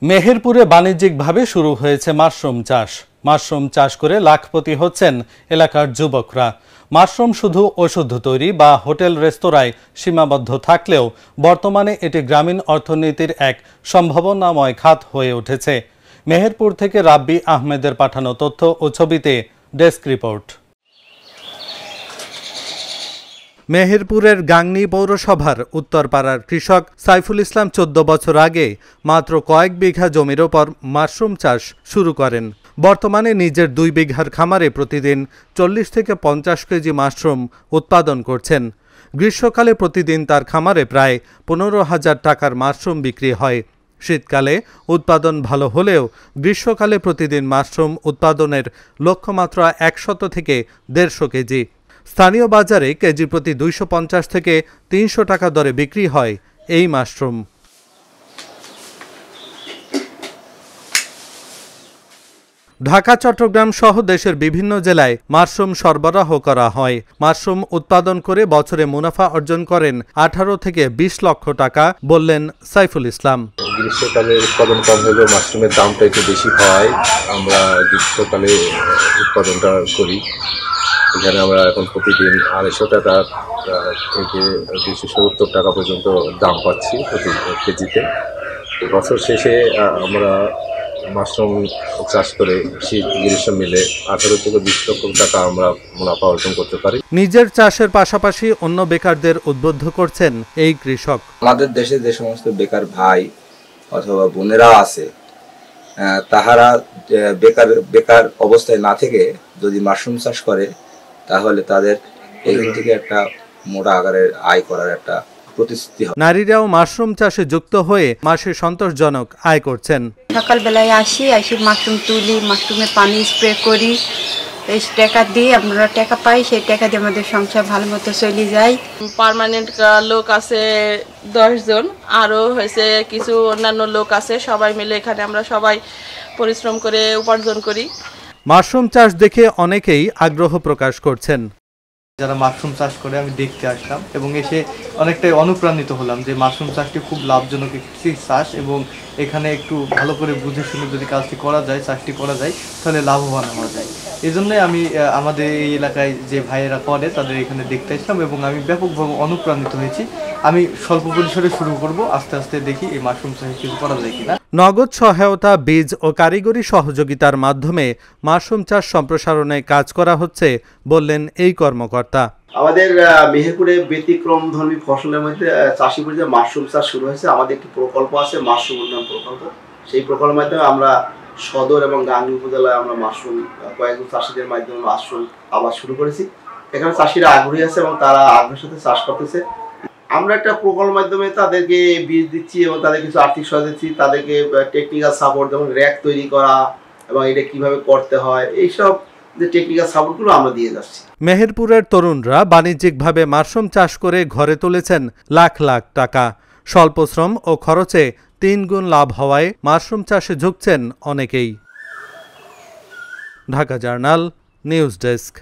মেহেরপুরে বাণিজ্যিকভাবে শুরু হয়েছে মাশরুম চাষ। মাশরুম চাষ করে লাখপতি হচ্ছেন এলাকার যুবকরা। মাশরুম শুধু ওষুধ তৈরি বা হোটেল রেস্তোরাঁয় সীমাবদ্ধ থাকলেও বর্তমানে এটি গ্রামীণ অর্থনীতির এক সম্ভাবনাময় খাত হয়ে উঠেছে। মেহেরপুর থেকে রাব্বি আহমেদের পাঠানো তথ্য ও ছবিতে ডেস্ক রিপোর্ট। মেহেরপুরের গাংনী পৌরসভার উত্তরপাড়ার কৃষক সাইফুল ইসলাম 14 বছর আগে মাত্র কয়েক বিঘা জমির ওপর মাশরুম চাষ শুরু করেন। বর্তমানে নিজের 2 বিঘার খামারে প্রতিদিন 40 থেকে 50 কেজি মাশরুম উৎপাদন করছেন। গ্রীষ্মকালে প্রতিদিন তার খামারে প্রায় 15,000 টাকার মাশরুম বিক্রি হয়। শীতকালে উৎপাদন ভালো হলেও গ্রীষ্মকালে প্রতিদিন মাশরুম উৎপাদনের লক্ষ্যমাত্রা 100 থেকে 150 কেজি। স্থানীয় বাজারে কেজি প্রতি 250 থেকে 300 টাকা দরে বিক্রি হয় এই মাশরুম। ঢাকা, চট্টগ্রাম সহ দেশের বিভিন্ন জেলায় মাশরুম সরবরাহ করা হয়। মাশরুম উৎপাদন করে বছরে মুনাফা অর্জন করেন 18 থেকে 20 লক্ষ টাকা, বললেন সাইফুল ইসলাম। গ্রীষ্মকালে উৎপাদন কম হলেও মাশরুমের দামটা একটু বেশি হয়। আমরা গ্রীষ্মকালে উৎপাদনটা করি। এখানে আমরা এখন প্রতিদিন 250 টাকা থেকে 270 টাকা পর্যন্ত দাম পাচ্ছি প্রতি কেজিতে। বছর শেষে আমরা মাশরুম চাষ করে শীত গ্রীষ্ম মিলে 18 থেকে 20 লক্ষ টাকা আমরা মুনাফা অর্জন করতে পারি। নিজের চাষের পাশাপাশি অন্য বেকারদের উদ্বুদ্ধ করছেন এই কৃষক। আমাদের দেশে যে সমস্ত বেকার ভাই অথবা বোনেরা আছে, তাহারা বেকার অবস্থায় না থেকে যদি মাশরুম চাষ করে তাহলে তাদের এখান থেকে একটা মোটা আকারের আয় করার একটা প্রতিশ্রুতি হবে। নারীরাও মাশরুম চাষে যুক্ত হয়ে মাসে সন্তোষজনক আয় করছেন। সকালবেলায় আসি মাশরুম তুলি, মাশরুমে পানি স্প্রে করি, এই টাকা দিয়ে আমরা টাকা পাই, সেই টাকা দিয়ে আমাদের সংসার ভালো মতো চলে যায়। পার্মানেন্ট লোক আছে 10 জন, আরও হয়েছে কিছু অন্যান্য লোক আছে, সবাই মিলে এখানে আমরা সবাই পরিশ্রম করে উপার্জন করি। মাশরুম চাষ দেখে অনেকেই আগ্রহ প্রকাশ করছেন। যারা মাশরুম চাষ করে আমি দেখতে আসলাম এবং এসে অনেকটাই অনুপ্রাণিত হলাম যে মাশরুম চাষটি খুব লাভজনক একটি চাষ এবং এখানে একটু ভালো করে বুঝে শুনে যদি কাজটি করা যায়, চাষটি করা যায়, তাহলে লাভবান হওয়া যায়। এই জন্যই আমি আমাদের এই এলাকায় যে ভাইয়েরা করে তাদের এখানে দেখতে আসলাম এবং আমি ব্যাপকভাবে অনুপ্রাণিত হয়েছি। আমি স্বল্প পরিসরে শুরু করব, আস্তে আস্তে দেখি এই মাশরুম চাষে কিছু করা যায় কিনা। নগদ সহায়তা, বীজ ও কারিগরি সহযোগিতার মাধ্যমে মাশরুম চাষ সম্প্রসারণে কাজ করা হচ্ছে, বললেন এই কর্মকর্তা। আমাদের মেহেরপুরে ব্যতিক্রমধর্মী ফসলের মধ্যে চাষি পরিচয় মাশরুম চাষ শুরু হয়েছে। আমাদের একটি প্রকল্প আছে, মাশরুম উন্নয়ন প্রকল্প। সেই প্রকল্পের মাধ্যমে আমরা সদর এবং গাংনী উপজেলায় আমরা মাশরুম কয়েকজন চাষিদের মাধ্যমে মাশরুম আবাদ শুরু করেছি। এখানে চাষিরা আগ্রহী আছে এবং তারা আগ্রহের সাথে চাষ করতেছে। আমরা একটা প্রকল্পের মাধ্যমে তাদেরকে বীজ দিচ্ছি এবং তাদের কিছু আর্থিক সহায়তা দিচ্ছি, তাদেরকে টেকনিক্যাল সাপোর্ট, যেমন র্যাক তৈরি করা এবং এটা কিভাবে করতে হয়, এইসব যে টেকনিক্যাল সাপোর্টগুলো আমরা দিয়ে যাচ্ছি। মেহেরপুরের তরুণরা বাণিজ্যিকভাবে মাশরুম চাষ করে ঘরে তুলেছেন লাখ লাখ টাকা। স্বল্প শ্রম ও খরচে 3 গুণ লাভ হওয়ায় মাশরুম চাষে ঝুঁকছেন অনেকেই। Dhaka journal, news desk.